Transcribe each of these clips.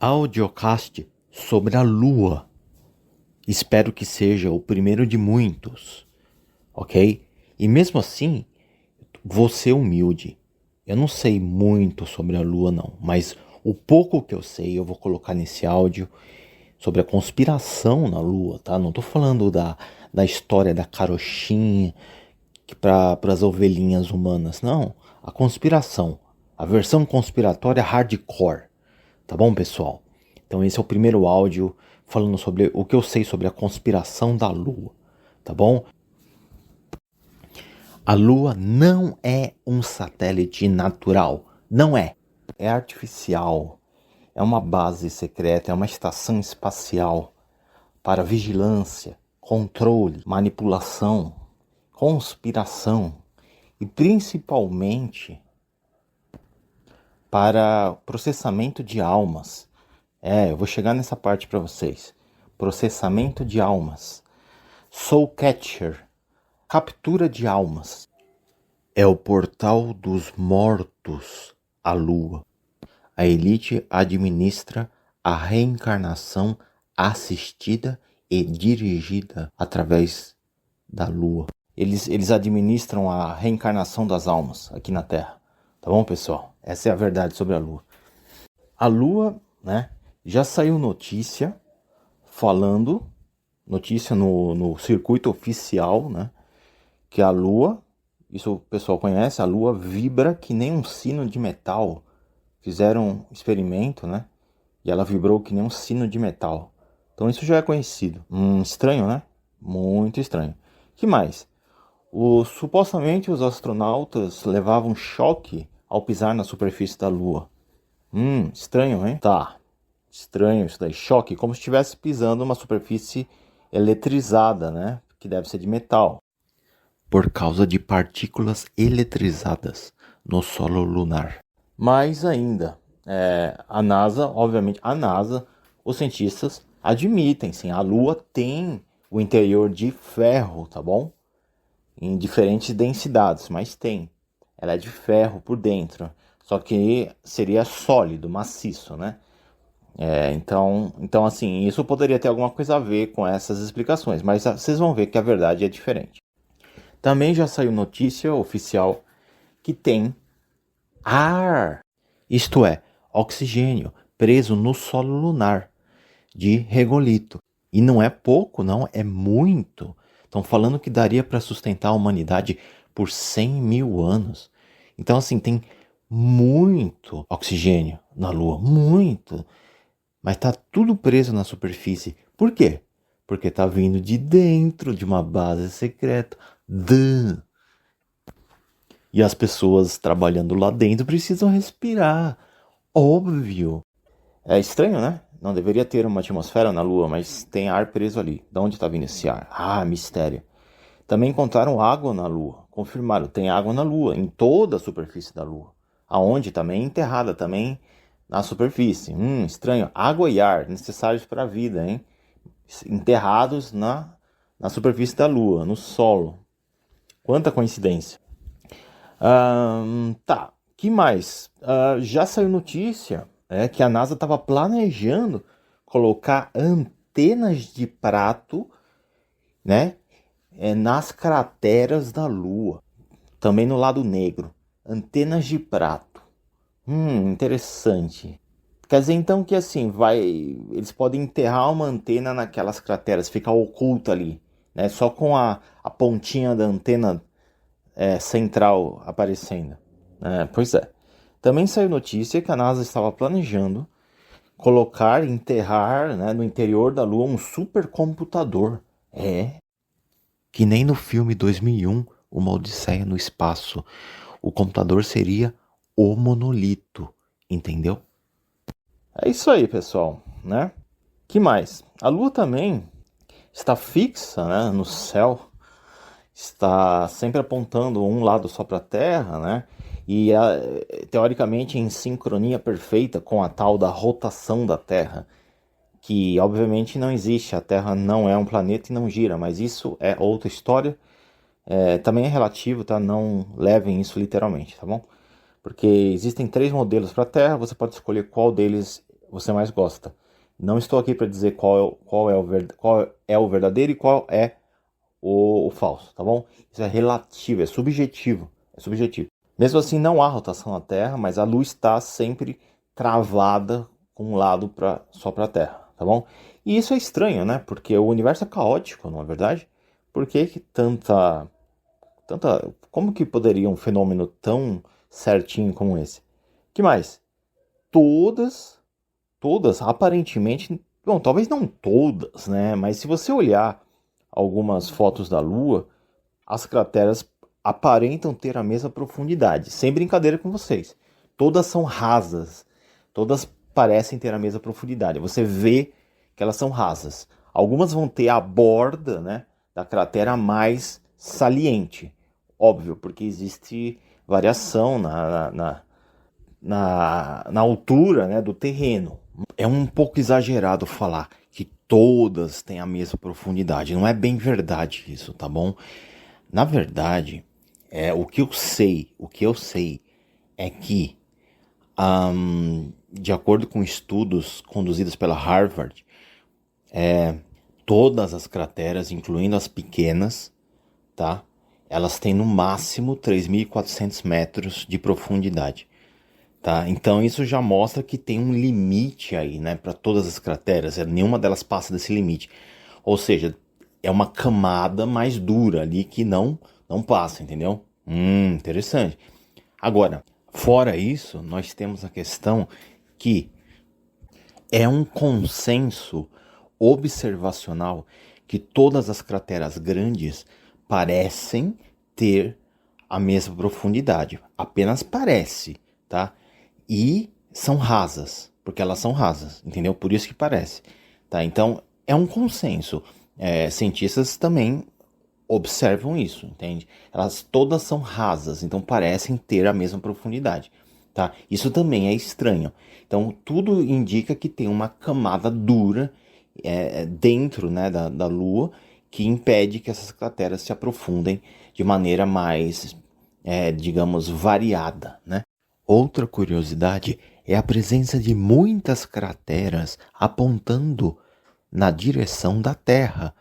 audiocast sobre a Lua. Espero que seja o primeiro de muitos, ok? E mesmo assim, vou ser humilde. Eu não sei muito sobre a Lua não, mas o pouco que eu sei eu vou colocar nesse áudio sobre a conspiração na Lua, tá? Não tô falando da história da carochinha para as ovelhinhas humanas, não. A conspiração, a versão conspiratória hardcore. Tá bom, pessoal? Então esse é o primeiro áudio falando sobre o que eu sei sobre a conspiração da Lua, tá bom? A Lua não é um satélite natural, não é. É artificial, é uma base secreta, é uma estação espacial para vigilância, controle, manipulação, conspiração e principalmente para processamento de almas. Eu vou chegar nessa parte para vocês. Processamento de almas. Soul Catcher. Captura de almas. É o portal dos mortos, a Lua. A elite administra a reencarnação assistida e dirigida através da Lua. Eles administram a reencarnação das almas aqui na Terra. Tá bom, pessoal? Essa é a verdade sobre a Lua. A Lua, né? Já saiu notícia falando, notícia no circuito oficial, né? Que a Lua, isso o pessoal conhece, a Lua vibra que nem um sino de metal. Fizeram um experimento, né? E ela vibrou que nem um sino de metal. Então isso já é conhecido. Estranho, né? Muito estranho. Que mais? Supostamente os astronautas levavam choque ao pisar na superfície da Lua. Estranho, hein? Tá. Estranho isso daí. Choque, como se estivesse pisando uma superfície eletrizada, né? Que deve ser de metal. Por causa de partículas eletrizadas no solo lunar. Mais ainda, a NASA, obviamente, os cientistas admitem, sim, a Lua tem o interior de ferro, tá bom? Em diferentes densidades, mas tem. Ela é de ferro por dentro, só que seria sólido, maciço, né? Então, assim, isso poderia ter alguma coisa a ver com essas explicações, mas vocês vão ver que a verdade é diferente. Também já saiu notícia oficial que tem ar, isto é, oxigênio, preso no solo lunar de regolito. E não é pouco, não, é muito. Estão falando que daria para sustentar a humanidade por 100 mil anos. Então, assim, tem muito oxigênio na Lua, muito. Mas tá tudo preso na superfície. Por quê? Porque tá vindo de dentro de uma base secreta. E as pessoas trabalhando lá dentro precisam respirar. Óbvio. É estranho, né? Não deveria ter uma atmosfera na Lua, mas tem ar preso ali. De onde está vindo esse ar? Mistério. Também encontraram água na Lua. Confirmaram, tem água na Lua, em toda a superfície da Lua. Aonde também enterrada também na superfície. Estranho. Água e ar, necessários para a vida, hein? Enterrados na superfície da Lua, no solo. Quanta coincidência. Tá, que mais? Já saiu notícia que a NASA estava planejando colocar antenas de prato, né, nas crateras da Lua, também no lado negro. Antenas de prato. Interessante. Quer dizer então que assim, eles podem enterrar uma antena naquelas crateras, ficar oculta ali, né, só com a pontinha da antena central aparecendo. Pois é. Também saiu notícia que a NASA estava planejando enterrar, né, no interior da Lua um supercomputador. Que nem no filme 2001, Uma Odisseia no Espaço. O computador seria o monolito, entendeu? É isso aí, pessoal, né? Que mais? A Lua também está fixa, né, no céu. Está sempre apontando um lado só para a Terra, né? E teoricamente em sincronia perfeita com a tal da rotação da Terra, que obviamente não existe, a Terra não é um planeta e não gira, mas isso é outra história, também é relativo, tá? Não levem isso literalmente, tá bom? Porque existem 3 modelos para a Terra, você pode escolher qual deles você mais gosta. Não estou aqui para dizer qual é o verdadeiro e qual é o falso, tá bom? Isso é relativo, é subjetivo. É subjetivo. Mesmo assim, não há rotação na Terra, mas a Lua está sempre travada com um lado só para a Terra, tá bom? E isso é estranho, né? Porque o universo é caótico, não é verdade? Por que como que poderia um fenômeno tão certinho como esse? Que mais? Todas, aparentemente, bom, talvez não todas, né? Mas se você olhar algumas fotos da Lua, as crateras aparentam ter a mesma profundidade. Sem brincadeira com vocês. Todas são rasas. Todas parecem ter a mesma profundidade. Você vê que elas são rasas. Algumas vão ter a borda, né, da cratera mais saliente. Óbvio, porque existe variação na altura, né, do terreno. É um pouco exagerado falar que todas têm a mesma profundidade. Não é bem verdade isso, tá bom? Na verdade, o que eu sei é que, de acordo com estudos conduzidos pela Harvard, todas as crateras, incluindo as pequenas, tá? Elas têm no máximo 3.400 metros de profundidade. Tá? Então isso já mostra que tem um limite aí, né, para todas as crateras. Nenhuma delas passa desse limite. Ou seja, é uma camada mais dura ali que não passa, entendeu? Interessante. Agora, fora isso, nós temos a questão que é um consenso observacional que todas as crateras grandes parecem ter a mesma profundidade. Apenas parece, tá? E são rasas, porque elas são rasas, entendeu? Por isso que parece, tá? Então, é um consenso. Cientistas também observam isso, entende? Elas todas são rasas, então parecem ter a mesma profundidade, tá? Isso também é estranho. Então, tudo indica que tem uma camada dura dentro, né, da Lua que impede que essas crateras se aprofundem de maneira mais, digamos, variada, né? Outra curiosidade é a presença de muitas crateras apontando na direção da Terra,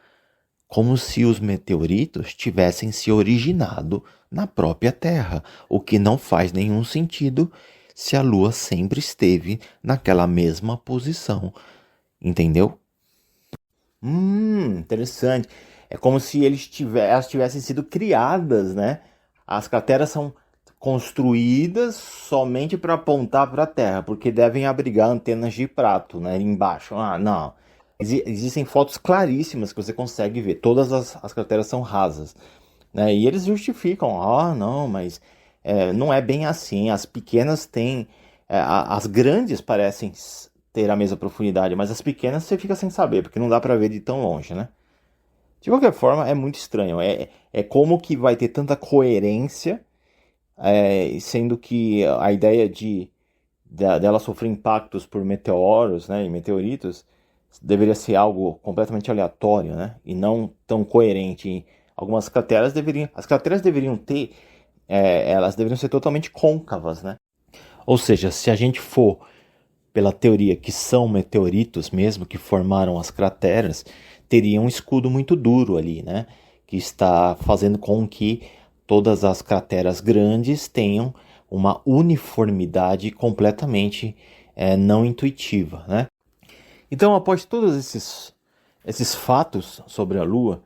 como se os meteoritos tivessem se originado na própria Terra, o que não faz nenhum sentido se a Lua sempre esteve naquela mesma posição. Entendeu? Interessante. É como se elas tivessem sido criadas, né? As crateras são construídas somente para apontar para a Terra, porque devem abrigar antenas de prato, né? Embaixo. Não. Existem fotos claríssimas que você consegue ver. Todas as crateras são rasas, né? E eles justificam. Não, mas não é bem assim. As pequenas têm... as grandes parecem ter a mesma profundidade, mas as pequenas você fica sem saber, porque não dá para ver de tão longe, né? De qualquer forma, é muito estranho. É como que vai ter tanta coerência, sendo que a ideia dela sofrer impactos por meteoros, né, e meteoritos deveria ser algo completamente aleatório, né, e não tão coerente. Algumas crateras deveriam ter, elas deveriam ser totalmente côncavas, né? Ou seja, se a gente for pela teoria que são meteoritos mesmo que formaram as crateras, teria um escudo muito duro ali, né? Que está fazendo com que todas as crateras grandes tenham uma uniformidade completamente não intuitiva, né? Então, após todos esses fatos sobre a Lua,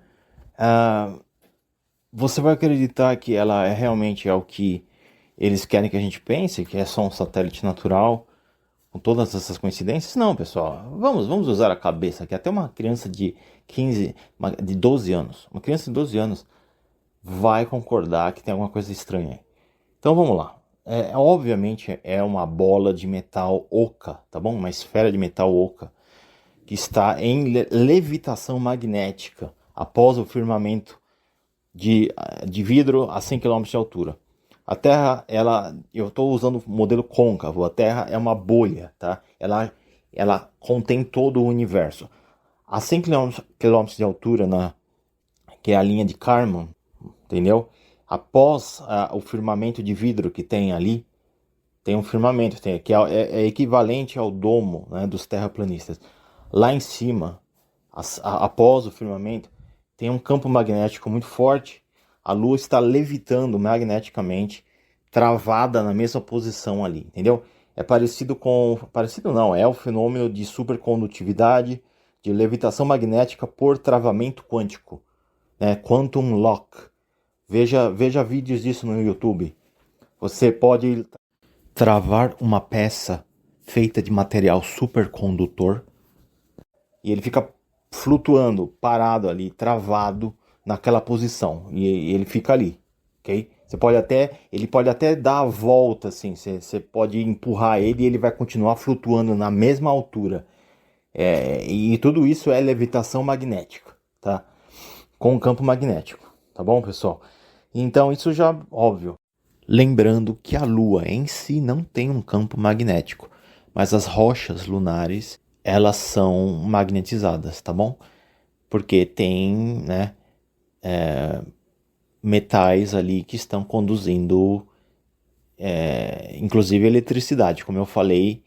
você vai acreditar que ela realmente é o que eles querem que a gente pense, que é só um satélite natural, com todas essas coincidências? Não, pessoal. Vamos usar a cabeça, que até uma criança de 12 anos, uma criança de 12 anos vai concordar que tem alguma coisa estranha aí. Então vamos lá. Obviamente é uma bola de metal oca, tá bom? Uma esfera de metal oca que está em levitação magnética após o firmamento de vidro a 100 km de altura. A Terra, eu estou usando o modelo côncavo. A Terra é uma bolha, tá? Ela contém todo o universo. A 100 km de altura, que é a linha de Kármán, entendeu? Após o firmamento de vidro que tem ali, tem um firmamento, que é equivalente ao domo, né, dos terraplanistas. Lá em cima, após o firmamento, tem um campo magnético muito forte. A Lua está levitando magneticamente, travada na mesma posição ali, entendeu? É parecido com... Parecido não, é o fenômeno de supercondutividade, de levitação magnética por travamento quântico, né? Quantum lock. Veja vídeos disso no YouTube. Você pode travar uma peça feita de material supercondutor e ele fica flutuando, parado ali, travado naquela posição, e ele fica ali, ok? Ele pode até dar a volta, assim, você pode empurrar ele e ele vai continuar flutuando na mesma altura. E tudo isso é levitação magnética, tá? Com campo magnético, tá bom, pessoal? Então isso já, óbvio. Lembrando que a Lua em si não tem um campo magnético, mas as rochas lunares, elas são magnetizadas, tá bom? Porque tem, né, metais ali que estão conduzindo, inclusive eletricidade, como eu falei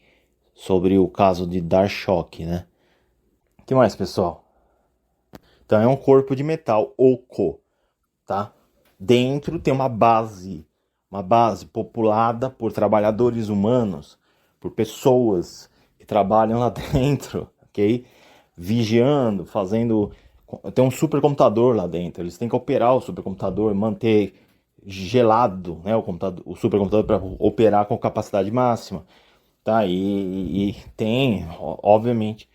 sobre o caso de dar choque, né? O que mais, pessoal? Então é um corpo de metal oco, tá? Dentro tem uma base populada por trabalhadores humanos, por pessoas que trabalham lá dentro, ok? Vigiando, fazendo... Tem um supercomputador lá dentro, eles têm que operar o supercomputador, manter gelado, né, o supercomputador para operar com capacidade máxima, tá? E tem, obviamente,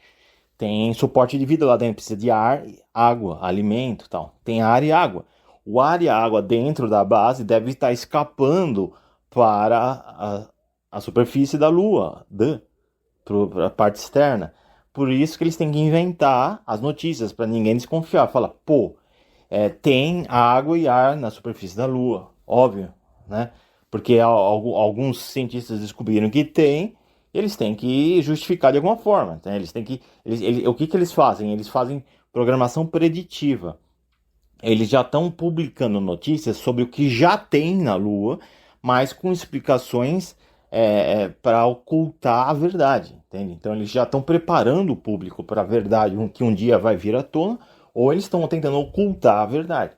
tem suporte de vida lá dentro, precisa de ar, água, alimento, tal. Tem ar e água. O ar e a água dentro da base deve estar escapando para a superfície da Lua, para a parte externa. Por isso que eles têm que inventar as notícias, para ninguém desconfiar. Fala, tem água e ar na superfície da Lua, óbvio, né? Porque alguns cientistas descobriram que tem, eles têm que justificar de alguma forma, né? O que eles fazem? Eles fazem programação preditiva. Eles já estão publicando notícias sobre o que já tem na Lua, mas com explicações para ocultar a verdade, entende? Então eles já estão preparando o público para a verdade que um dia vai vir à tona, ou eles estão tentando ocultar a verdade.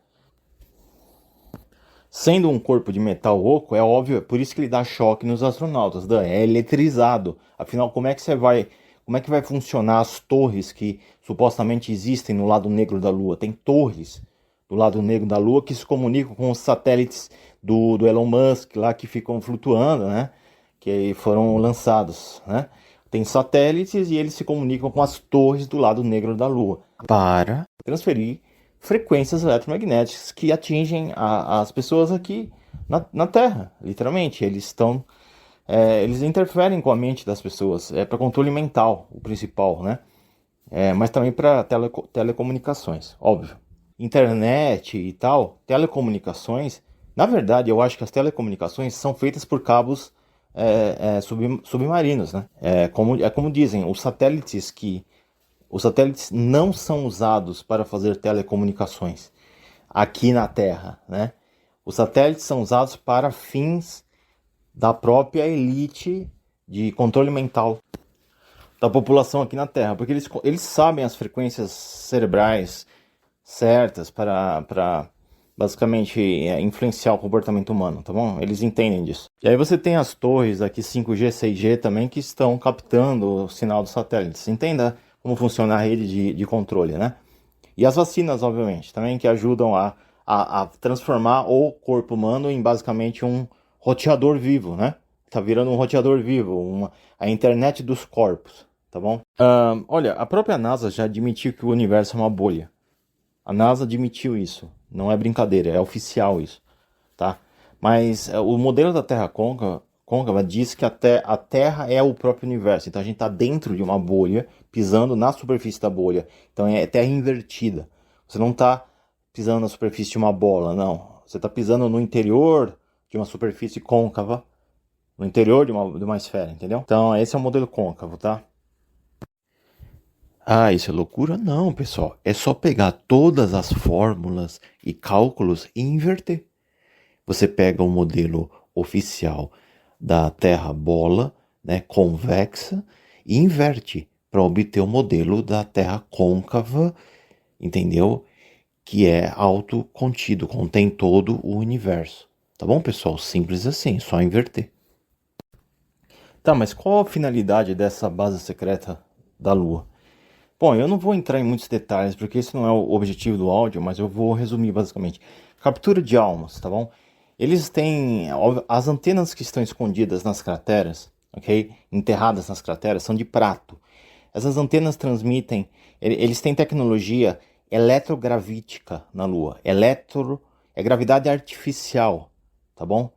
Sendo um corpo de metal oco, é óbvio, é por isso que ele dá choque nos astronautas, é eletrizado. Afinal, como é que vai funcionar as torres que supostamente existem no lado negro da Lua? Tem torres do lado negro da Lua que se comunicam com os satélites do Elon Musk lá que ficam flutuando, né? Que foram lançados, né? Tem satélites e eles se comunicam com as torres do lado negro da Lua para transferir frequências eletromagnéticas que atingem as pessoas aqui na Terra, literalmente. Eles interferem com a mente das pessoas. É para controle mental, o principal, né? Mas também para telecomunicações, óbvio. Internet e tal, telecomunicações. Na verdade, eu acho que as telecomunicações são feitas por cabos submarinos, né? Como dizem, os satélites não são usados para fazer telecomunicações aqui na Terra, né? Os satélites são usados para fins da própria elite de controle mental da população aqui na Terra, porque eles sabem as frequências cerebrais certas para basicamente influenciar o comportamento humano, tá bom? Eles entendem disso. E aí você tem as torres aqui 5G, 6G também que estão captando o sinal dos satélites. Entenda como funciona a rede de controle, né? E as vacinas, obviamente, também que ajudam a transformar o corpo humano em basicamente um roteador vivo, né? Tá virando um roteador vivo, a internet dos corpos, tá bom? Olha, a própria NASA já admitiu que o universo é uma bolha. A NASA admitiu isso, não é brincadeira, é oficial isso, tá? Mas o modelo da Terra côncava diz que a Terra é o próprio universo, então a gente está dentro de uma bolha, pisando na superfície da bolha, então é Terra invertida. Você não está pisando na superfície de uma bola, não. Você está pisando no interior de uma superfície côncava, no interior de uma esfera, entendeu? Então esse é o modelo côncavo, tá? Ah, isso é loucura? Não, pessoal. É só pegar todas as fórmulas e cálculos e inverter. Você pega o modelo oficial da Terra bola, né, convexa, e inverte para obter o modelo da Terra côncava, entendeu? Que é autocontido, contém todo o universo. Tá bom, pessoal? Simples assim, só inverter. Tá, mas qual a finalidade dessa base secreta da Lua? Bom, eu não vou entrar em muitos detalhes, porque esse não é o objetivo do áudio, mas eu vou resumir basicamente. Captura de almas, tá bom? Eles têm... As antenas que estão escondidas nas crateras, ok? Enterradas nas crateras, são de prato. Essas antenas transmitem... Eles têm tecnologia eletrogravítica na Lua. É gravidade artificial, tá bom?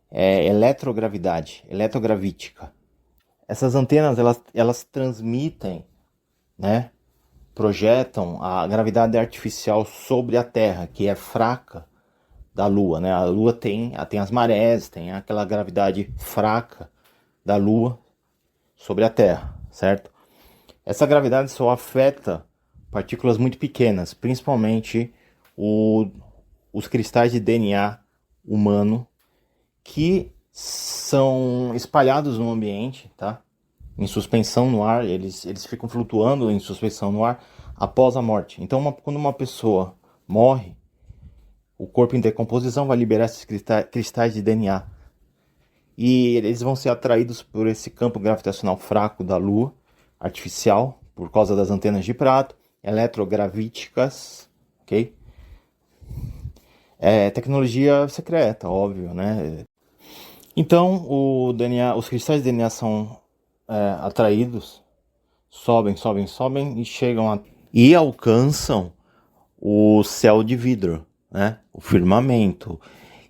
É eletrogravítica. Essas antenas, elas transmitem, né? Projetam a gravidade artificial sobre a Terra, que é fraca da Lua, né? A Lua tem as marés, tem aquela gravidade fraca da Lua sobre a Terra, certo? Essa gravidade só afeta partículas muito pequenas, principalmente os cristais de DNA humano, que são espalhados no ambiente, tá? Em suspensão no ar, eles ficam flutuando em suspensão no ar após a morte. Então, quando uma pessoa morre, o corpo em decomposição vai liberar esses cristais de DNA. E eles vão ser atraídos por esse campo gravitacional fraco da Lua, artificial, por causa das antenas de prato, eletrogravíticas, ok? É tecnologia secreta, óbvio, né? Então, os cristais de DNA são atraídos, sobem e chegam e alcançam o céu de vidro, né? O firmamento,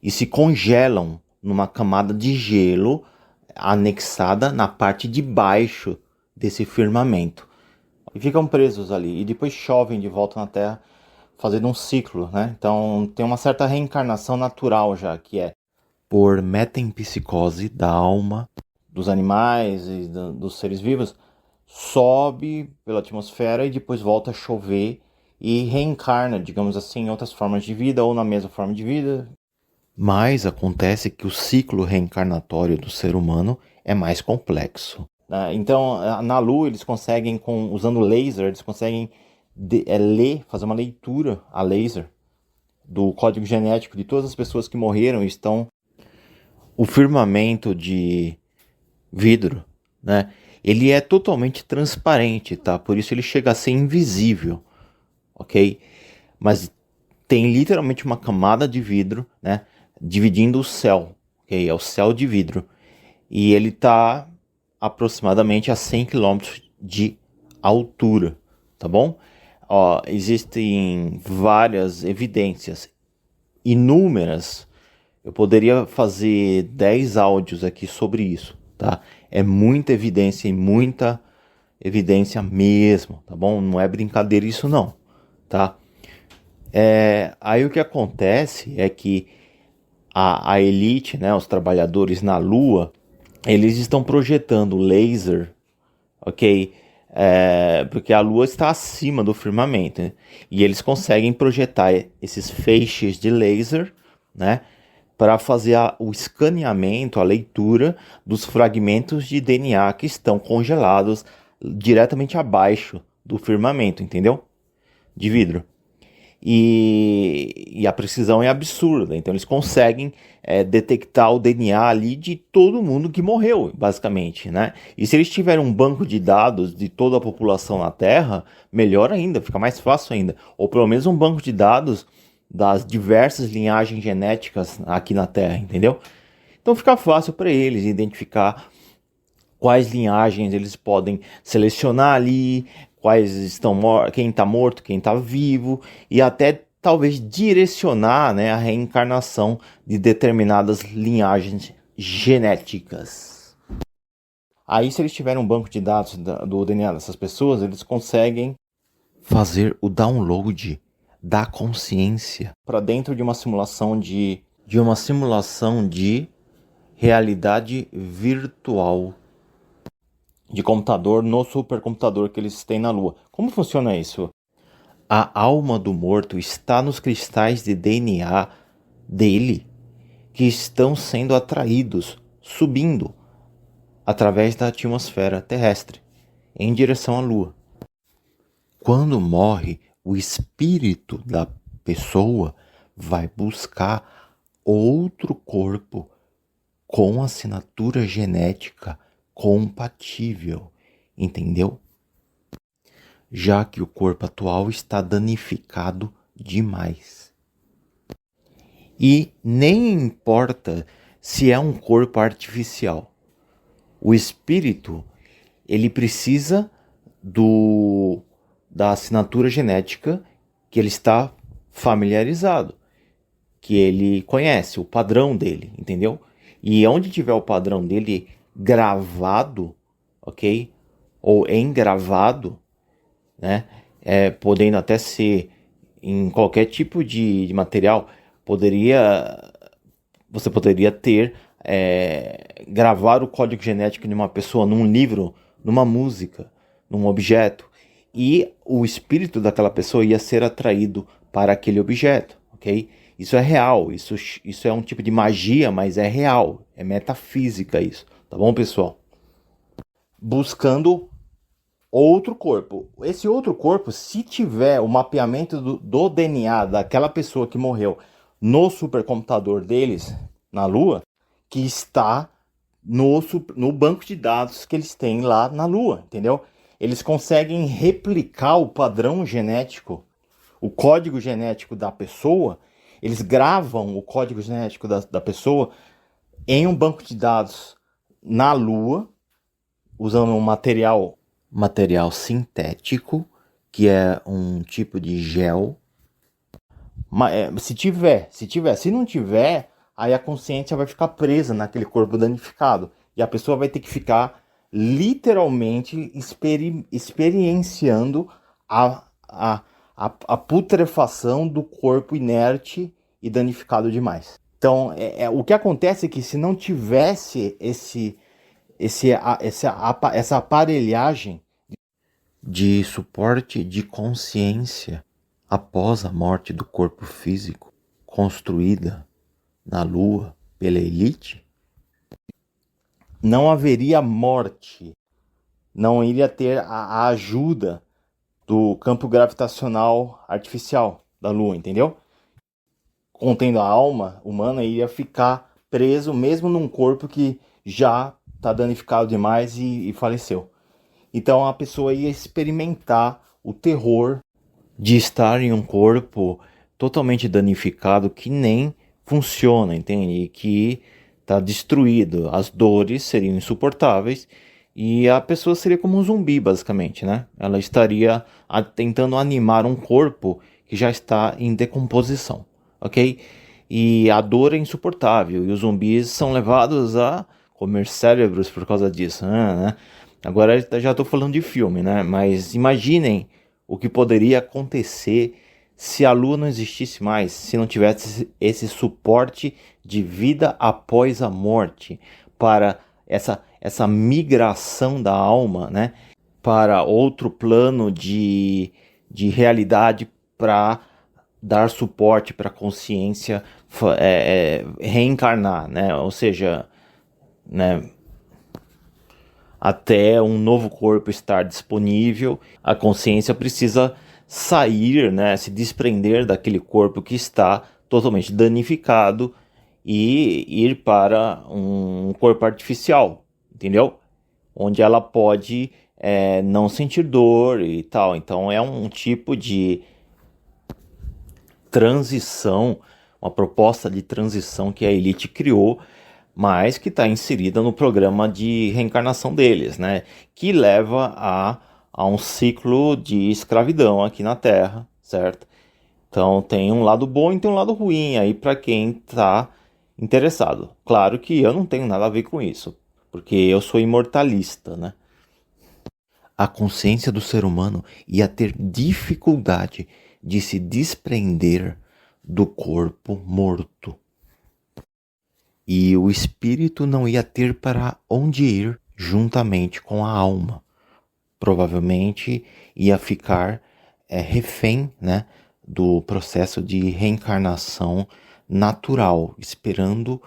e se congelam numa camada de gelo anexada na parte de baixo desse firmamento. E ficam presos ali, e depois chovem de volta na Terra, fazendo um ciclo, né? Então tem uma certa reencarnação natural já, que é por metempsicose da alma dos animais e dos seres vivos, sobe pela atmosfera e depois volta a chover e reencarna, digamos assim, em outras formas de vida ou na mesma forma de vida. Mas acontece que o ciclo reencarnatório do ser humano é mais complexo. Então, na Lua, eles conseguem, usando laser, eles conseguem fazer uma leitura a laser do código genético de todas as pessoas que morreram e estão... O firmamento de vidro, né? Ele é totalmente transparente, tá? Por isso ele chega a ser invisível, ok? Mas tem literalmente uma camada de vidro, né? Dividindo o céu, ok? É o céu de vidro. E ele está aproximadamente a 100 km de altura, tá bom? Ó, existem várias evidências, inúmeras. Eu poderia fazer 10 áudios aqui sobre isso, tá? É muita evidência e muita evidência mesmo, tá bom? Não é brincadeira isso não, tá? Aí o que acontece é que a elite, né, os trabalhadores na Lua, eles estão projetando laser, ok? Porque a Lua está acima do firmamento, né? E eles conseguem projetar esses feixes de laser, né, para fazer o escaneamento, a leitura dos fragmentos de DNA que estão congelados diretamente abaixo do firmamento, entendeu? De vidro. E a precisão é absurda, então eles conseguem detectar o DNA ali de todo mundo que morreu, basicamente, né? E se eles tiverem um banco de dados de toda a população na Terra, melhor ainda, fica mais fácil ainda. Ou pelo menos um banco de dados das diversas linhagens genéticas aqui na Terra, entendeu? Então fica fácil para eles identificar quais linhagens eles podem selecionar ali, quais estão quem está morto, quem está vivo, e até talvez direcionar, né, a reencarnação de determinadas linhagens genéticas. Aí, se eles tiverem um banco de dados do DNA dessas pessoas, eles conseguem fazer o download da consciência para dentro de uma simulação de realidade virtual de computador no supercomputador que eles têm na Lua. Como funciona isso? A alma do morto está nos cristais de DNA dele que estão sendo atraídos subindo através da atmosfera terrestre em direção à Lua. Quando morre, o espírito da pessoa vai buscar outro corpo com assinatura genética compatível, entendeu? Já que o corpo atual está danificado demais. E nem importa se é um corpo artificial. O espírito, ele precisa da assinatura genética que ele está familiarizado, que ele conhece, o padrão dele, entendeu? E onde tiver o padrão dele gravado, ok? Ou engravado, né? Podendo até ser em qualquer tipo de material, você poderia ter, gravar o código genético de uma pessoa num livro, numa música, num objeto, e o espírito daquela pessoa ia ser atraído para aquele objeto, ok? Isso é real, isso é um tipo de magia, mas é real, é metafísica isso, tá bom, pessoal? Buscando outro corpo. Esse outro corpo, se tiver o mapeamento do DNA daquela pessoa que morreu no supercomputador deles, na Lua, que está no banco de dados que eles têm lá na Lua, entendeu? Eles conseguem replicar o padrão genético, o código genético da pessoa, eles gravam o código genético da pessoa em um banco de dados na Lua, usando um material sintético, que é um tipo de gel. Se não tiver, aí a consciência vai ficar presa naquele corpo danificado. E a pessoa vai ter que ficar literalmente experienciando a putrefação do corpo inerte e danificado demais. Então, o que acontece é que se não tivesse essa aparelhagem de suporte de consciência após a morte do corpo físico, construída na Lua pela elite, não haveria morte, não iria ter a ajuda do campo gravitacional artificial da Lua, entendeu? Contendo a alma humana, iria ficar preso mesmo num corpo que já está danificado demais e faleceu. Então a pessoa ia experimentar o terror de estar em um corpo totalmente danificado que nem funciona, entende? E que está destruído. As dores seriam insuportáveis e a pessoa seria como um zumbi, basicamente, né? Ela estaria tentando animar um corpo que já está em decomposição, ok? E a dor é insuportável e os zumbis são levados a comer cérebros por causa disso, né? Agora já estou falando de filme, né? Mas imaginem o que poderia acontecer se a Lua não existisse mais, se não tivesse esse suporte de vida após a morte, para essa migração da alma, né? Para outro plano de realidade, para dar suporte para a consciência reencarnar, né? Ou seja, né? Até um novo corpo estar disponível, a consciência precisa sair, né, se desprender daquele corpo que está totalmente danificado e ir para um corpo artificial, entendeu? Onde ela pode não sentir dor e tal. Então é um tipo de transição, uma proposta de transição que a elite criou, mas que está inserida no programa de reencarnação deles, né? Que leva a um ciclo de escravidão aqui na Terra, certo? Então tem um lado bom e tem um lado ruim aí para quem está interessado. Claro que eu não tenho nada a ver com isso, porque eu sou imortalista, né? A consciência do ser humano ia ter dificuldade de se desprender do corpo morto. E o espírito não ia ter para onde ir juntamente com a alma. Provavelmente ia ficar refém, né, do processo de reencarnação natural, esperando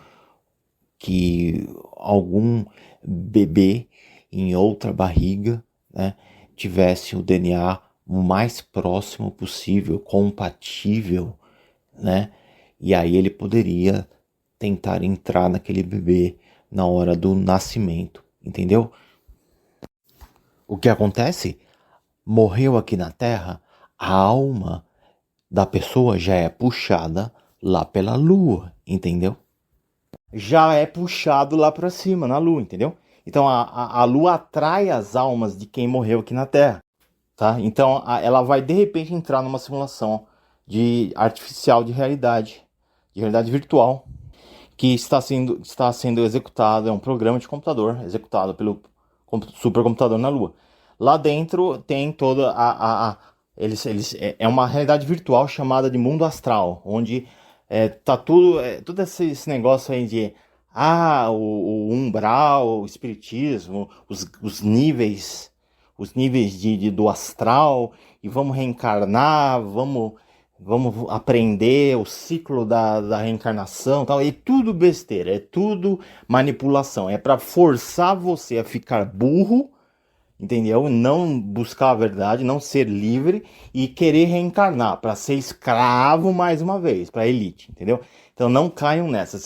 que algum bebê em outra barriga, né, tivesse o DNA o mais próximo possível, compatível, né? E aí ele poderia tentar entrar naquele bebê na hora do nascimento, entendeu? O que acontece? Morreu aqui na Terra, a alma da pessoa já é puxada lá pela Lua, entendeu? Já é puxado lá para cima, na Lua, entendeu? Então a Lua atrai as almas de quem morreu aqui na Terra, tá? Então ela vai de repente entrar numa simulação de artificial de realidade virtual, que está sendo executado, é um programa de computador executado pelo supercomputador na Lua. Lá dentro tem toda é uma realidade virtual chamada de mundo astral, onde tá todo esse negócio aí de o umbral, o espiritismo, os níveis do astral, e vamos reencarnar, vamos aprender o ciclo da reencarnação, tal. É tudo besteira, é tudo manipulação, é para forçar você a ficar burro, entendeu? Não buscar a verdade, não ser livre e querer reencarnar para ser escravo mais uma vez, para elite, entendeu? Então não caiam nessa.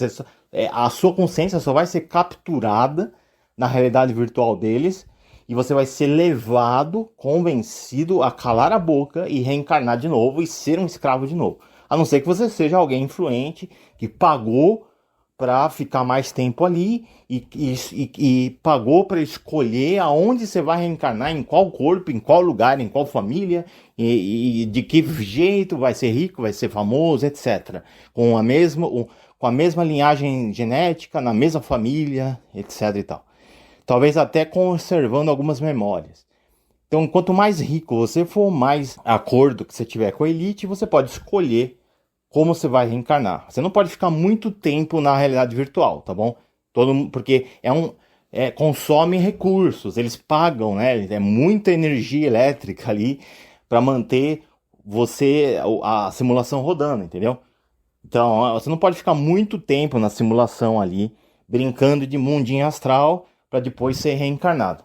A sua consciência só vai ser capturada na realidade virtual deles e você vai ser levado, convencido a calar a boca e reencarnar de novo e ser um escravo de novo. A não ser que você seja alguém influente que pagou para ficar mais tempo ali e pagou para escolher aonde você vai reencarnar, em qual corpo, em qual lugar, em qual família e de que jeito vai ser rico, vai ser famoso, etc. Com a mesma linhagem genética, na mesma família, etc. e tal. Talvez até conservando algumas memórias. Então, quanto mais rico você for, mais acordo que você tiver com a elite, você pode escolher como você vai reencarnar. Você não pode ficar muito tempo na realidade virtual, tá bom? Porque consome recursos, eles pagam, né? É muita energia elétrica ali para manter a simulação rodando, entendeu? Então, você não pode ficar muito tempo na simulação ali, brincando de mundinho astral, para depois ser reencarnado.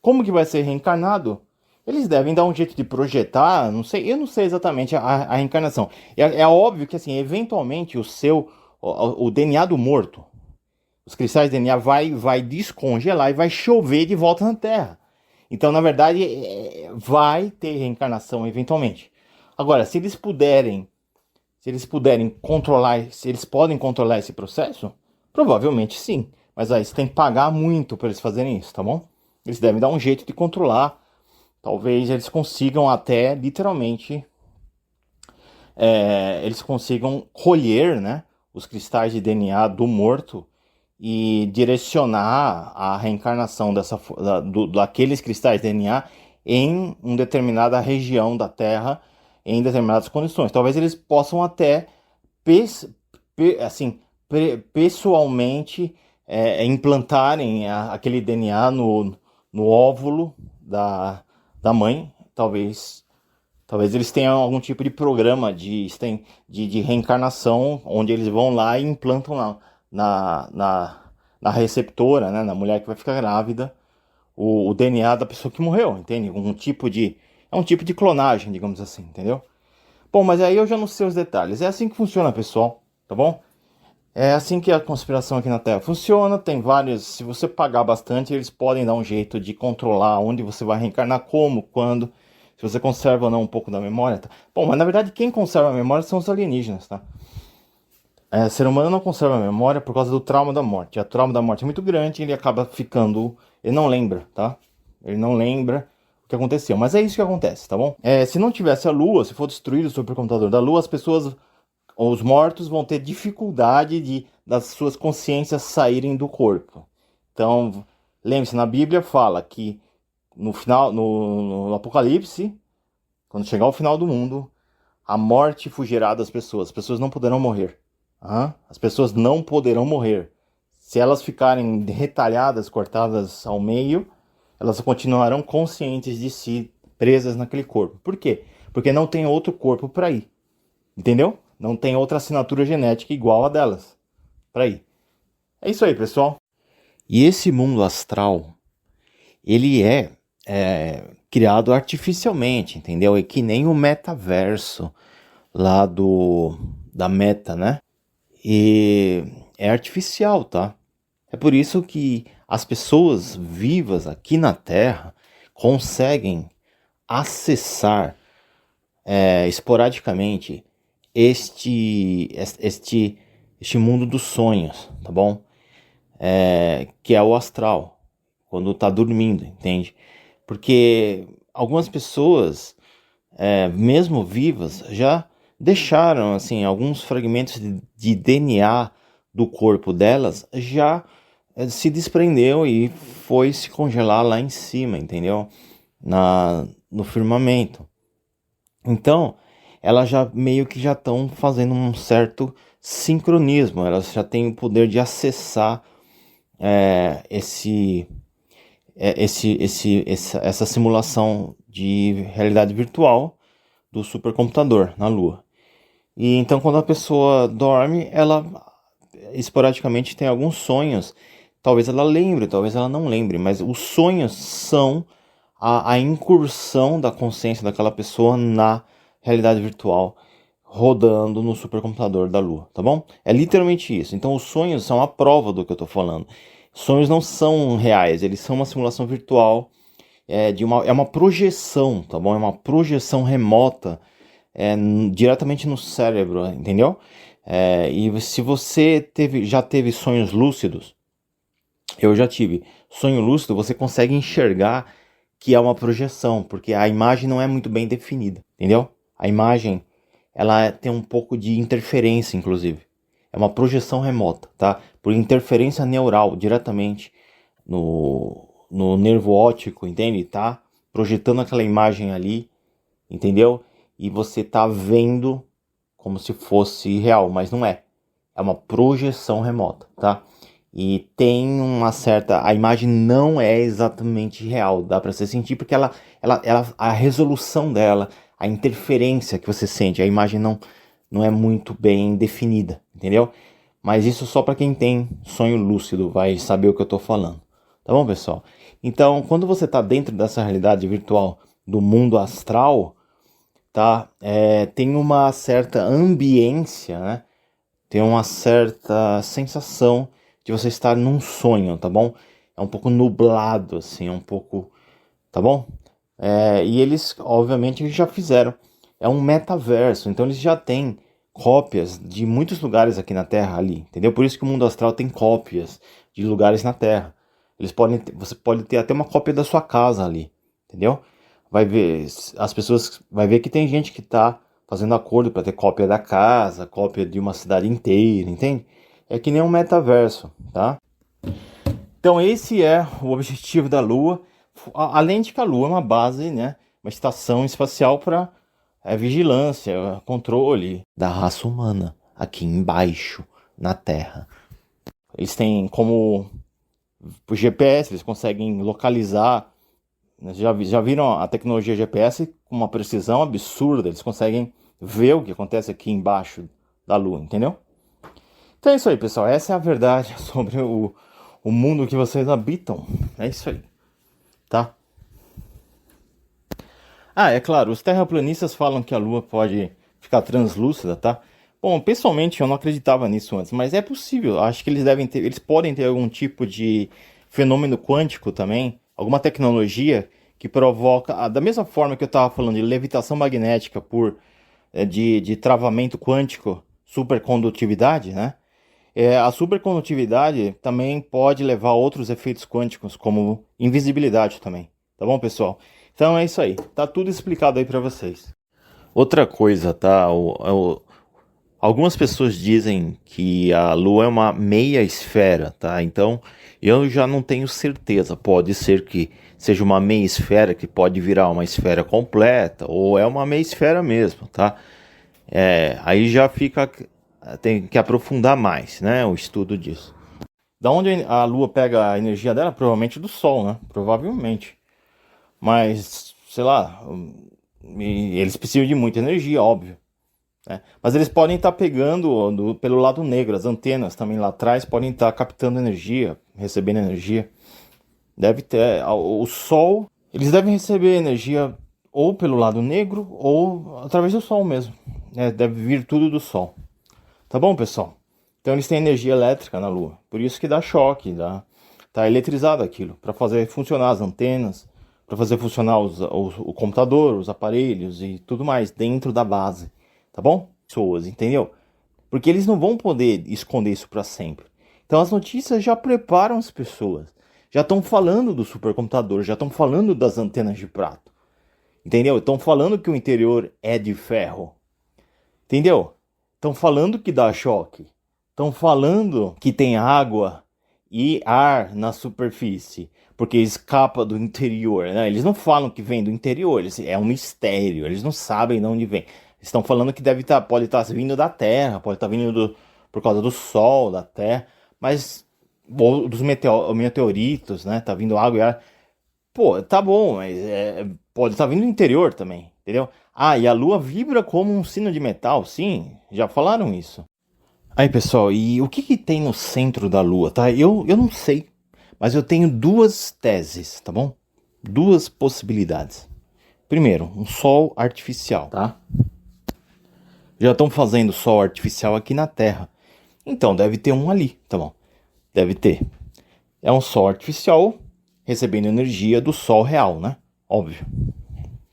Como que vai ser reencarnado? Eles devem dar um jeito de projetar, não sei, eu não sei exatamente a reencarnação. É óbvio que, assim, eventualmente o DNA do morto, os cristais de DNA vai descongelar e vai chover de volta na Terra. Então, na verdade, vai ter reencarnação eventualmente. Agora, se eles podem controlar, se eles podem controlar esse processo, provavelmente sim. Mas aí você tem que pagar muito para eles fazerem isso, tá bom? Eles devem dar um jeito de controlar. Talvez eles consigam até, literalmente, eles consigam colher, né, os cristais de DNA do morto e direcionar a reencarnação daqueles cristais de DNA em uma determinada região da Terra, em determinadas condições. Talvez eles possam até, pessoalmente, implantarem aquele DNA no óvulo da mãe. Talvez eles tenham algum tipo de programa de reencarnação, onde eles vão lá e implantam na receptora, né, na mulher que vai ficar grávida, o DNA da pessoa que morreu, entende? É um tipo de clonagem, digamos assim, entendeu? Bom, mas aí eu já não sei os detalhes. É assim que funciona, pessoal, tá bom? É assim que a conspiração aqui na Terra funciona. Tem vários. Se você pagar bastante, eles podem dar um jeito de controlar onde você vai reencarnar, como, quando, se você conserva ou não um pouco da memória. Tá? Bom, mas na verdade quem conserva a memória são os alienígenas, tá? O ser humano não conserva a memória por causa do trauma da morte. O trauma da morte é muito grande e ele acaba ficando. Ele não lembra, tá? Ele não lembra o que aconteceu. Mas é isso que acontece, tá bom? Se não tivesse a Lua, se for destruído o supercomputador da Lua, os mortos vão ter dificuldade das suas consciências saírem do corpo. Então, lembre-se, na Bíblia fala que no final, no Apocalipse, quando chegar o final do mundo, a morte fugirá das pessoas. As pessoas não poderão morrer. As pessoas não poderão morrer. Se elas ficarem retalhadas, cortadas ao meio, elas continuarão conscientes de si, presas naquele corpo. Por quê? Porque não tem outro corpo para ir. Entendeu? Não tem outra assinatura genética igual a delas para ir. É isso aí, pessoal. E esse mundo astral, ele é criado artificialmente, entendeu? É que nem o metaverso lá da Meta, né? E é artificial, tá? É por isso que as pessoas vivas aqui na Terra conseguem acessar esporadicamente este mundo dos sonhos, tá bom? Que é o astral, quando tá dormindo, entende? Porque algumas pessoas, mesmo vivas, já deixaram assim alguns fragmentos de DNA do corpo delas, já se desprendeu e foi se congelar lá em cima, entendeu? No firmamento. Então, elas já meio que já estão fazendo um certo sincronismo, elas já têm o poder de acessar essa simulação de realidade virtual do supercomputador na Lua. E então, quando a pessoa dorme, ela esporadicamente tem alguns sonhos. Talvez ela lembre, talvez ela não lembre, mas os sonhos são a incursão da consciência daquela pessoa na realidade virtual, rodando no supercomputador da Lua, tá bom? É literalmente isso. Então, os sonhos são a prova do que eu tô falando. Sonhos não são reais, eles são uma simulação virtual, é uma projeção, tá bom? É uma projeção remota, diretamente no cérebro, entendeu? E se você já teve sonhos lúcidos, eu já tive. Sonho lúcido, você consegue enxergar que é uma projeção, porque a imagem não é muito bem definida, entendeu? A imagem, ela tem um pouco de interferência, inclusive. É uma projeção remota, tá? Por interferência neural, diretamente no nervo óptico, entende? Tá projetando aquela imagem ali, entendeu? E você tá vendo como se fosse real, mas não é. É uma projeção remota, tá? E tem uma certa... A imagem não é exatamente real, dá para você sentir, porque a resolução dela, a interferência que você sente, a imagem não é muito bem definida, entendeu? Mas isso só para quem tem sonho lúcido vai saber o que eu tô falando. Tá bom, pessoal? Então, quando você tá dentro dessa realidade virtual do mundo astral, tá? Tem uma certa ambiência, né? Tem uma certa sensação de você estar num sonho, tá bom? É um pouco nublado, assim, é um pouco... Tá bom? E eles, obviamente, já fizeram. É um metaverso, então eles já têm cópias de muitos lugares aqui na Terra ali, entendeu? Por isso que o mundo astral tem cópias de lugares na Terra. Você pode ter até uma cópia da sua casa ali, entendeu? Vai ver que tem gente que tá fazendo acordo para ter cópia da casa, cópia de uma cidade inteira, entende? É que nem um metaverso, tá? Então esse é o objetivo da Lua, além de que a Lua é uma base, né? Uma estação espacial para vigilância, controle da raça humana aqui embaixo na Terra. Eles têm como o GPS, eles conseguem localizar. Já viram a tecnologia GPS com uma precisão absurda, eles conseguem ver o que acontece aqui embaixo da Lua, entendeu? Então é isso aí, pessoal. Essa é a verdade sobre o mundo que vocês habitam. É isso aí, tá? É claro, os terraplanistas falam que a Lua pode ficar translúcida, tá? Bom, pessoalmente eu não acreditava nisso antes, mas é possível. Acho que eles podem ter algum tipo de fenômeno quântico também, alguma tecnologia que provoca, da mesma forma que eu estava falando de levitação magnética de travamento quântico, supercondutividade, né? A supercondutividade também pode levar a outros efeitos quânticos, como invisibilidade também. Tá bom, pessoal? Então é isso aí. Tá tudo explicado aí para vocês. Outra coisa, tá? Algumas pessoas dizem que a Lua é uma meia esfera, tá? Então eu já não tenho certeza. Pode ser que seja uma meia esfera que pode virar uma esfera completa, ou é uma meia esfera mesmo, tá? Aí já fica... Tem que aprofundar mais, né? O estudo disso. Da onde a Lua pega a energia dela? Provavelmente do Sol, né? Provavelmente. Mas, sei lá, eles precisam de muita energia, óbvio. né? Mas eles podem estar pegando pelo lado negro, as antenas também lá atrás podem estar captando energia, recebendo energia. Deve ter o Sol, eles devem receber energia ou pelo lado negro ou através do Sol mesmo, né? Deve vir tudo do Sol. Tá bom, pessoal? Então eles têm energia elétrica na Lua, por isso que dá choque, tá eletrizado aquilo, para fazer funcionar as antenas, para fazer funcionar o computador, os aparelhos e tudo mais dentro da base, tá bom? Pessoas, entendeu? Porque eles não vão poder esconder isso para sempre. Então as notícias já preparam as pessoas, já estão falando do supercomputador, já estão falando das antenas de prato, entendeu? Estão falando que o interior é de ferro, entendeu? Estão falando que dá choque, estão falando que tem água e ar na superfície, porque escapa do interior, né? Eles não falam que vem do interior, é um mistério, eles não sabem de onde vem. Estão falando que pode estar vindo da Terra, pode estar vindo por causa do Sol, da Terra, mas ou dos meteoritos, né? Tá vindo água e ar. Pô, tá bom, mas pode estar vindo do interior também, entendeu? Ah, e a Lua vibra como um sino de metal, sim, já falaram isso. Aí, pessoal, e o que tem no centro da Lua, tá? Eu não sei, mas eu tenho duas teses, tá bom? Duas possibilidades. Primeiro, um sol artificial, tá? Já estão fazendo sol artificial aqui na Terra. Então, deve ter um ali, tá bom? Deve ter. É um sol artificial recebendo energia do sol real, né? Óbvio,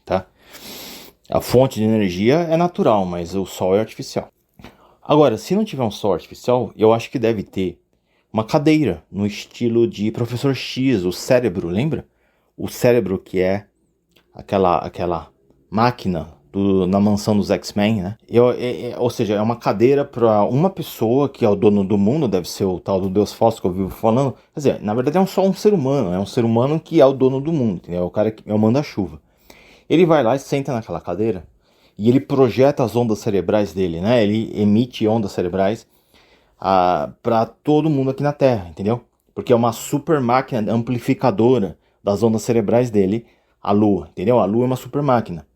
tá? A fonte de energia é natural, mas o sol é artificial. Agora, se não tiver um sol artificial, eu acho que deve ter uma cadeira no estilo de Professor X, o cérebro, lembra? O cérebro que é aquela máquina na mansão dos X-Men, né? Ou seja, é uma cadeira para uma pessoa que é o dono do mundo, deve ser o tal do Deus falso que eu vivo falando. Quer dizer, na verdade só um ser humano, é um ser humano que é o dono do mundo, entendeu? É o cara que é o manda-chuva. Ele vai lá e senta naquela cadeira e ele projeta as ondas cerebrais dele, né? Ele emite ondas cerebrais para todo mundo aqui na Terra, entendeu? Porque é uma super máquina amplificadora das ondas cerebrais dele, a Lua, entendeu? A Lua é uma super máquina.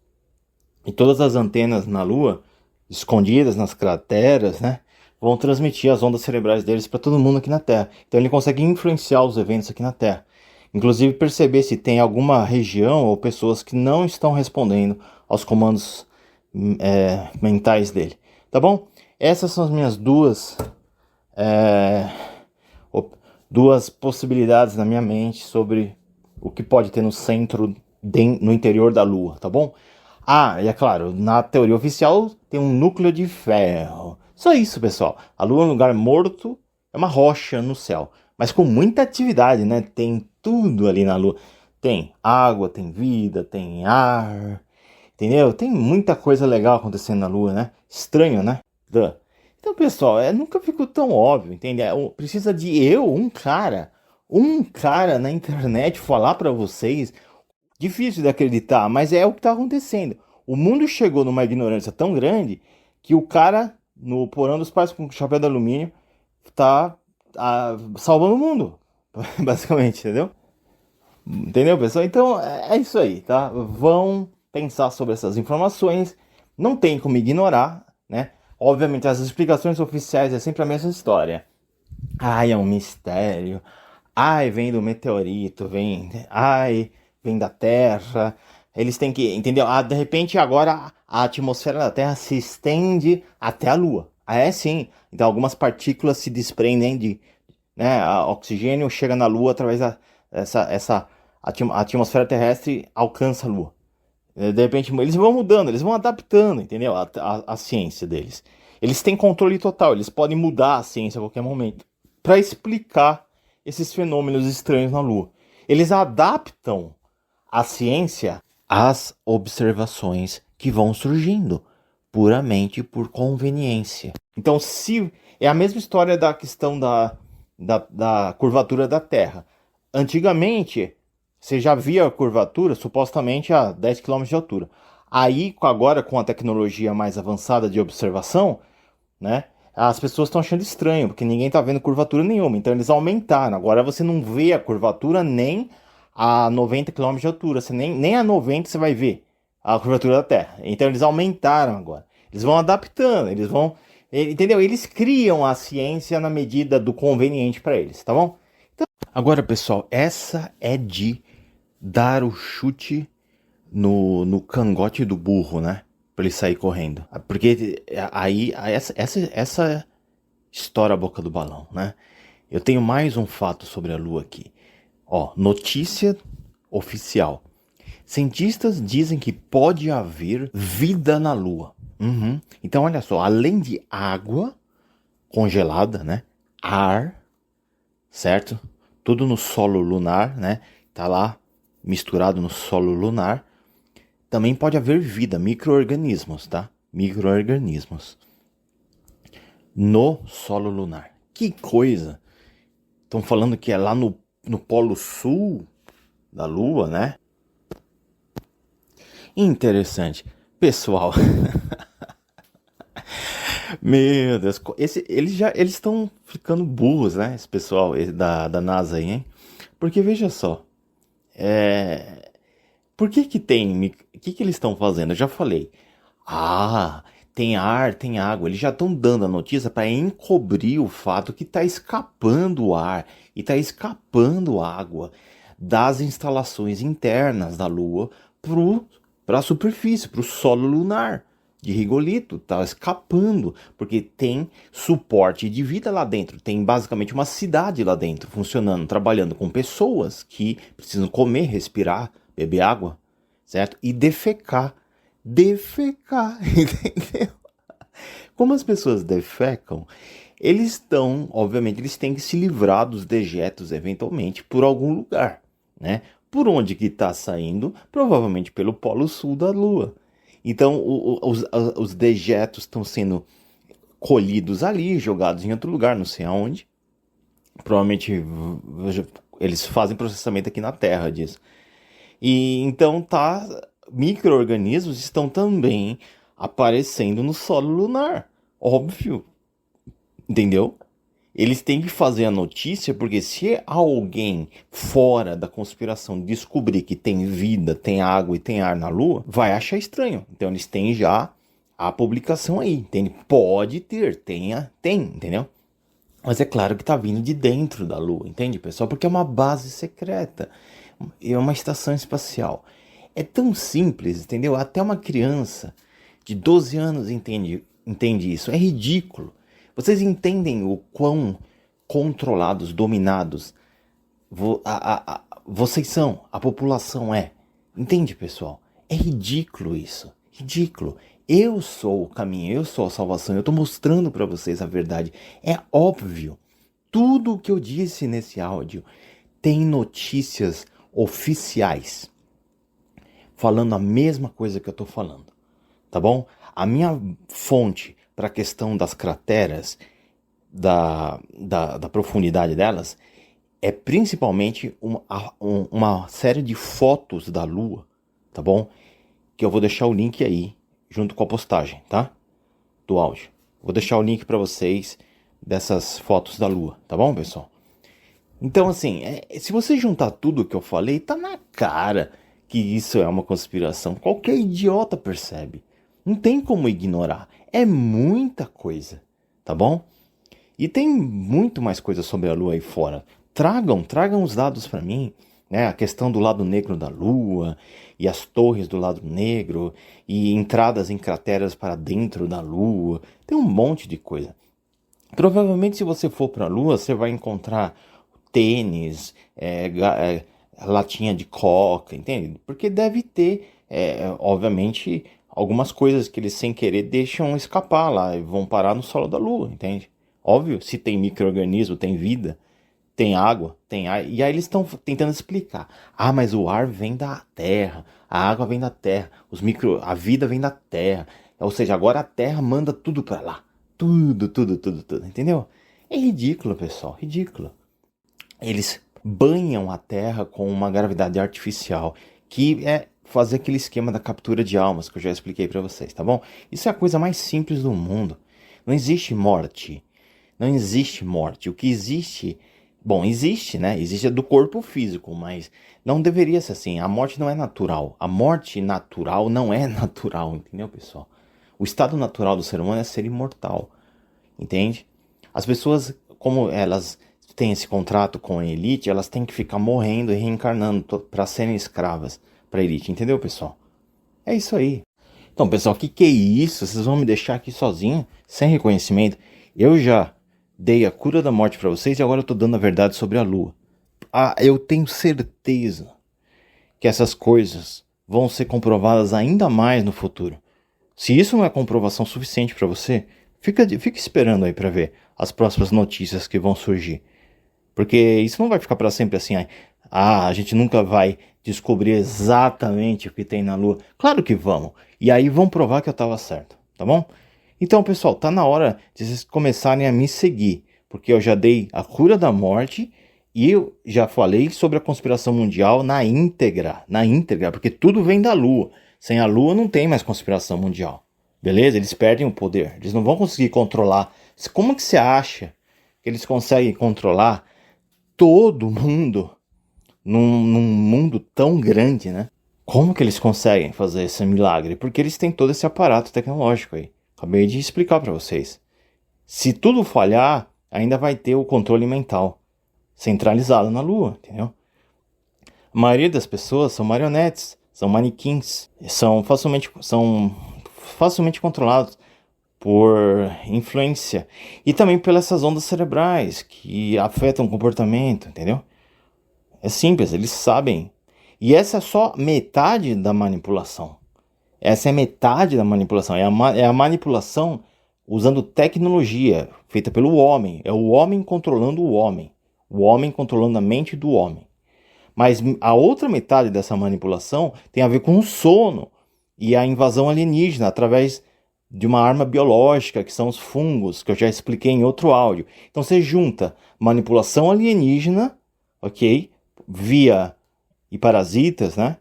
E todas as antenas na Lua, escondidas nas crateras, né, vão transmitir as ondas cerebrais deles para todo mundo aqui na Terra. Então ele consegue influenciar os eventos aqui na Terra. Inclusive perceber se tem alguma região ou pessoas que não estão respondendo aos comandos mentais dele. Tá bom? Essas são as minhas duas possibilidades na minha mente sobre o que pode ter no centro, no interior da Lua, tá bom? Ah, e é claro, na teoria oficial tem um núcleo de ferro. Só isso, pessoal. A Lua é um lugar morto, é uma rocha no céu, mas com muita atividade, né? Tem tudo ali na Lua. Tem água, tem vida, tem ar, entendeu? Tem muita coisa legal acontecendo na Lua, né? Estranho, né? Então, pessoal, nunca ficou tão óbvio, entende? Precisa de um cara na internet falar pra vocês. Difícil de acreditar, mas é o que tá acontecendo. O mundo chegou numa ignorância tão grande que o cara no porão dos pais com chapéu de alumínio tá salvando o mundo, basicamente, entendeu? Entendeu, pessoal? Então é isso aí, tá? Vão pensar sobre essas informações, não tem como ignorar, né? Obviamente as explicações oficiais é sempre a mesma história. Ai, é um mistério. Ai, vem do meteorito, vem da Terra. Eles têm que, entendeu? De repente agora a atmosfera da Terra se estende até a Lua. É sim. Então algumas partículas se desprendem né? O oxigênio chega na Lua através a atmosfera terrestre alcança a Lua. De repente eles vão mudando, eles vão adaptando, entendeu? A ciência deles. Eles têm controle total, eles podem mudar a ciência a qualquer momento para explicar esses fenômenos estranhos na Lua. Eles adaptam a ciência às observações que vão surgindo, puramente por conveniência. Então, se é a mesma história da questão da curvatura da Terra. Antigamente, você já via a curvatura supostamente a 10 km de altura. Aí, agora com a tecnologia mais avançada de observação, né, as pessoas estão achando estranho, porque ninguém está vendo curvatura nenhuma. Então eles aumentaram. Agora você não vê a curvatura nem a 90 km de altura. Você nem a 90 você vai ver a curvatura da Terra. Então eles aumentaram agora. Eles vão adaptando, entendeu? Eles criam a ciência na medida do conveniente para eles, tá bom? Então, agora, pessoal, essa é de dar o chute no cangote do burro, né? Pra ele sair correndo. Porque aí essa estoura a boca do balão, né? Eu tenho mais um fato sobre a Lua aqui. Ó, notícia oficial. Cientistas dizem que pode haver vida na Lua. Uhum. Então, olha só, além de água congelada, né? Ar, certo? Tudo no solo lunar, né? Tá lá misturado no solo lunar. Também pode haver vida, micro-organismos, tá? Micro-organismos no solo lunar. Que coisa! Estão falando que é lá no polo sul da Lua, né? Interessante. Pessoal, meu Deus, eles estão ficando burros, né? Esse pessoal da NASA aí, hein? Porque veja só, por que tem, o que eles estão fazendo? Eu já falei, tem ar, tem água. Eles já estão dando a notícia para encobrir o fato que está escapando ar e está escapando água das instalações internas da Lua para a superfície, para o solo lunar de rigolito. Está escapando, porque tem suporte de vida lá dentro. Tem basicamente uma cidade lá dentro, funcionando, trabalhando com pessoas que precisam comer, respirar, beber água, certo? E defecar, entendeu? Como as pessoas defecam, obviamente, eles têm que se livrar dos dejetos eventualmente por algum lugar, né? Por onde que está saindo? Provavelmente pelo polo sul da Lua. Então, os dejetos estão sendo colhidos ali, jogados em outro lugar, não sei aonde. Provavelmente eles fazem processamento aqui na Terra disso. E então micro-organismos estão também aparecendo no solo lunar. Óbvio. Entendeu? Eles têm que fazer a notícia, porque se alguém fora da conspiração descobrir que tem vida, tem água e tem ar na Lua, vai achar estranho. Então eles têm já a publicação aí, entende? Pode ter, tem, entendeu? Mas é claro que tá vindo de dentro da Lua, entende, pessoal? Porque é uma base secreta, é uma estação espacial. É tão simples, entendeu? Até uma criança de 12 anos entende isso. É ridículo. Vocês entendem o quão controlados, dominados vocês são, a população é. Entende, pessoal? É ridículo isso. Ridículo. Eu sou o caminho, eu sou a salvação. Eu estou mostrando para vocês a verdade. É óbvio. Tudo o que eu disse nesse áudio tem notícias oficiais falando a mesma coisa que eu estou falando. Tá bom? A minha fonte para a questão das crateras, da profundidade delas, é principalmente uma série de fotos da Lua, tá bom? Que eu vou deixar o link aí, junto com a postagem, tá? Do áudio. Vou deixar o link para vocês dessas fotos da Lua, tá bom, pessoal? Então, assim, se você juntar tudo que eu falei, tá na cara que isso é uma conspiração. Qualquer idiota percebe. Não tem como ignorar. É muita coisa, tá bom? E tem muito mais coisa sobre a Lua aí fora. Tragam os dados para mim, né? A questão do lado negro da Lua, e as torres do lado negro, e entradas em crateras para dentro da Lua. Tem um monte de coisa. Provavelmente, se você for para a Lua, você vai encontrar tênis, latinha de coca, entende? Porque deve ter, obviamente, algumas coisas que eles sem querer deixam escapar lá e vão parar no solo da Lua, entende? Óbvio, se tem micro-organismo, tem vida, tem água, tem ar. E aí eles estão tentando explicar. Mas o ar vem da Terra, a água vem da Terra, a vida vem da Terra. Ou seja, agora a Terra manda tudo para lá. Tudo, entendeu? É ridículo, pessoal, ridículo. Eles banham a Terra com uma gravidade artificial, que é fazer aquele esquema da captura de almas, que eu já expliquei para vocês, tá bom? Isso é a coisa mais simples do mundo. Não existe morte. Não existe morte. O que existe... Bom, existe, né? Existe do corpo físico, mas não deveria ser assim. A morte não é natural. A morte natural não é natural, entendeu, pessoal? O estado natural do ser humano é ser imortal, entende? As pessoas, como elas têm esse contrato com a elite, elas têm que ficar morrendo e reencarnando para serem escravas para a elite, entendeu, pessoal? É isso aí. Então, pessoal, que é isso? Vocês vão me deixar aqui sozinho, sem reconhecimento? Eu já dei a cura da morte para vocês e agora eu tô dando a verdade sobre a Lua. Eu tenho certeza que essas coisas vão ser comprovadas ainda mais no futuro. Se isso não é comprovação suficiente para você, fica esperando aí para ver as próximas notícias que vão surgir. Porque isso não vai ficar para sempre assim. A gente nunca vai descobrir exatamente o que tem na Lua. Claro que vamos. E aí vão provar que eu estava certo, tá bom? Então, pessoal, tá na hora de vocês começarem a me seguir. Porque eu já dei a cura da morte e eu já falei sobre a conspiração mundial na íntegra. Na íntegra, porque tudo vem da Lua. Sem a Lua não tem mais conspiração mundial. Beleza? Eles perdem o poder. Eles não vão conseguir controlar. Como que você acha que eles conseguem controlar todo mundo num mundo tão grande, né? Como que eles conseguem fazer esse milagre? Porque eles têm todo esse aparato tecnológico aí. Acabei de explicar para vocês. Se tudo falhar, ainda vai ter o controle mental centralizado na Lua, entendeu? A maioria das pessoas são marionetes, são manequins, são facilmente controlados por influência e também pelas essas ondas cerebrais que afetam o comportamento, entendeu? É simples, eles sabem. E essa é só metade da manipulação. Essa é metade da manipulação. É a manipulação usando tecnologia feita pelo homem. É o homem controlando o homem. O homem controlando a mente do homem. Mas a outra metade dessa manipulação tem a ver com o sono e a invasão alienígena através de uma arma biológica, que são os fungos, que eu já expliquei em outro áudio. Então você junta manipulação alienígena, ok? Via e parasitas, né?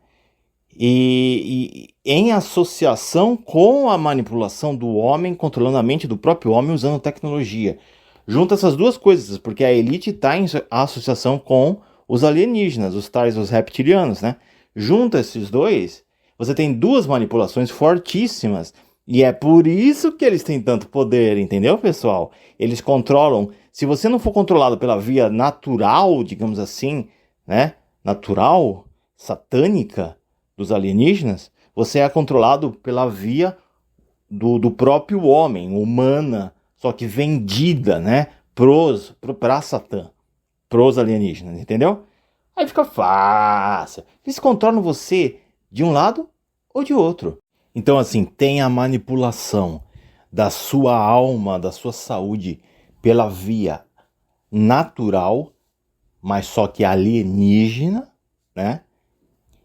E em associação com a manipulação do homem, controlando a mente do próprio homem usando tecnologia. Junta essas duas coisas, porque a elite está em associação com os alienígenas, os tais, os reptilianos, né? Junta esses dois, você tem duas manipulações fortíssimas. E é por isso que eles têm tanto poder, entendeu, pessoal? Eles controlam. Se você não for controlado pela via natural, digamos assim, né? Natural, satânica dos alienígenas, você é controlado pela via do próprio homem, humana, só que vendida, né? Pra Satã, pros alienígenas, entendeu? Aí fica fácil. Eles controlam você de um lado ou de outro. Então, assim, tem a manipulação da sua alma, da sua saúde, pela via natural, mas só que alienígena, né?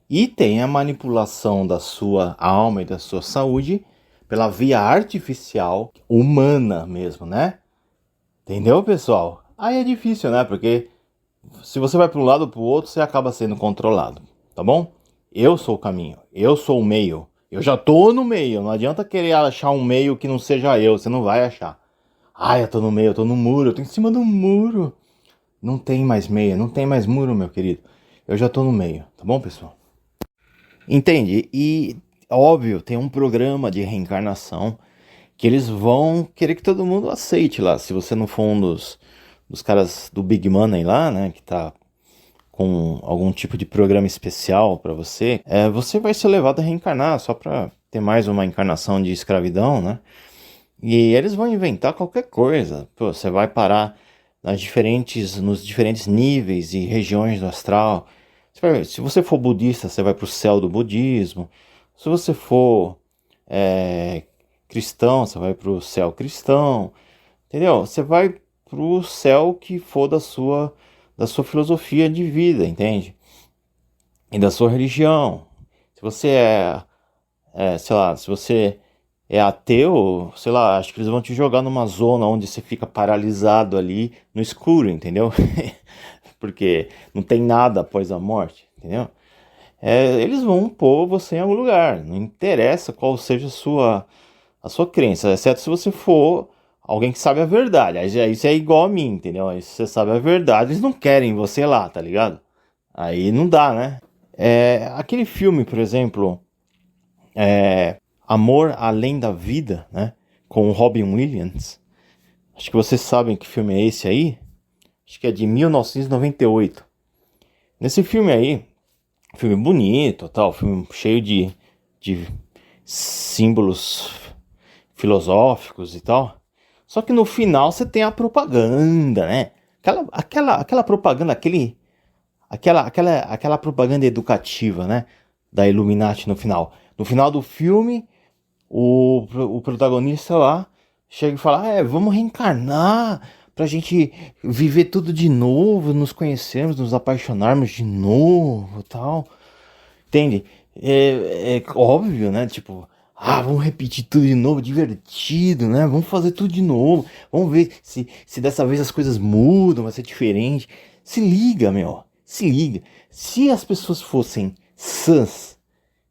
E tem a manipulação da sua alma e da sua saúde pela via artificial, humana mesmo, né? Entendeu, pessoal? Aí é difícil, né? Porque se você vai para um lado ou para o outro, você acaba sendo controlado, tá bom? Eu sou o caminho, eu sou o meio. Eu já tô no meio, não adianta querer achar um meio que não seja eu, você não vai achar. Eu tô no meio, eu tô no muro, eu tô em cima do muro. Não tem mais meia, não tem mais muro, meu querido. Eu já tô no meio, tá bom, pessoal? Entende? E, óbvio, tem um programa de reencarnação que eles vão querer que todo mundo aceite lá. Se você não for um dos caras do Big Money lá, né, que tá com algum tipo de programa especial para você, você vai ser levado a reencarnar só para ter mais uma encarnação de escravidão, né? E eles vão inventar qualquer coisa. Pô, você vai parar nos diferentes níveis e regiões do astral. Se você for budista, você vai para o céu do budismo. Se você for cristão, você vai para o céu cristão. Entendeu? Você vai para o céu que for da sua filosofia de vida, entende? E da sua religião. Se você sei lá, se você é ateu, sei lá, acho que eles vão te jogar numa zona onde você fica paralisado ali no escuro, entendeu? Porque não tem nada após a morte, entendeu? Eles vão pôr você em algum lugar, não interessa qual seja a sua crença, exceto se você for alguém que sabe a verdade. Aí isso é igual a mim, entendeu? Aí se você sabe a verdade, eles não querem você lá, tá ligado? Aí não dá, né? Aquele filme, por exemplo, Amor Além da Vida, né? Com o Robin Williams. Acho que vocês sabem que filme é esse aí. Acho que é de 1998. Nesse filme aí, filme bonito, tal, filme cheio de símbolos filosóficos e tal. Só que no final você tem a propaganda, né? Aquela propaganda, aquela propaganda educativa, né? Da Illuminati no final. No final do filme, o protagonista lá chega e fala: vamos reencarnar pra gente viver tudo de novo, nos conhecermos, nos apaixonarmos de novo, tal. Entende? É óbvio, né? Tipo, vamos repetir tudo de novo, divertido, né? Vamos fazer tudo de novo. Vamos ver se dessa vez as coisas mudam, vai ser diferente. Se liga, meu. Se liga. Se as pessoas fossem sãs,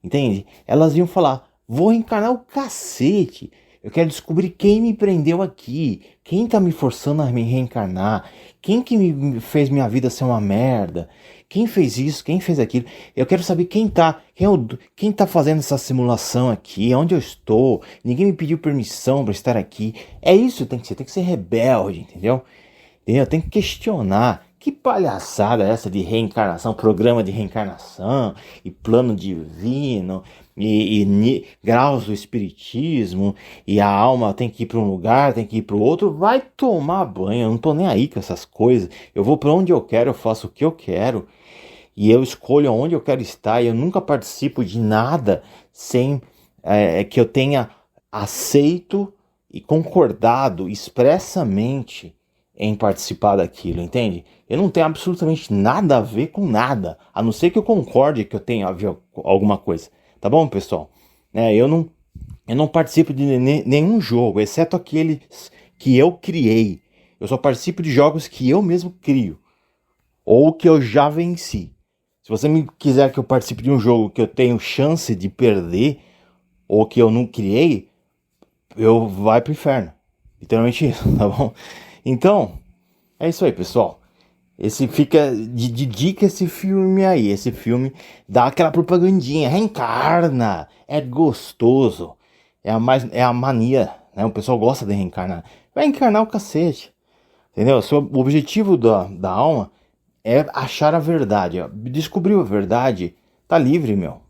entende? Elas iam falar: vou reencarnar o cacete. Eu quero descobrir quem me prendeu aqui. Quem tá me forçando a me reencarnar. Quem que me fez minha vida ser uma merda. Quem fez isso, quem fez aquilo. Eu quero saber quem tá fazendo essa simulação aqui. Onde eu estou. Ninguém me pediu permissão para estar aqui. É isso que tem que ser. Tem que ser rebelde, entendeu? Tem que questionar. Que palhaçada é essa de reencarnação, programa de reencarnação, e plano divino, e graus do espiritismo, e a alma tem que ir para um lugar, tem que ir para o outro. Vai tomar banho, eu não tô nem aí com essas coisas. Eu vou para onde eu quero, eu faço o que eu quero, e eu escolho onde eu quero estar, e eu nunca participo de nada sem que eu tenha aceito e concordado expressamente em participar daquilo, entende? Eu não tenho absolutamente nada a ver com nada, a não ser que eu concorde que eu tenha a ver com alguma coisa, tá bom, pessoal? Eu não participo de nenhum jogo, exceto aqueles que eu criei. Eu só participo de jogos que eu mesmo crio, ou que eu já venci. Se você me quiser que eu participe de um jogo que eu tenho chance de perder, ou que eu não criei, eu vai pro inferno. Literalmente isso, tá bom? Então, é isso aí, pessoal. Esse fica de dica esse filme aí. Esse filme dá aquela propagandinha. Reencarna. É gostoso. É a mania, né? O pessoal gosta de reencarnar. Vai encarnar o cacete. Entendeu? O objetivo da alma é achar a verdade. Descobriu a verdade. Tá livre, meu.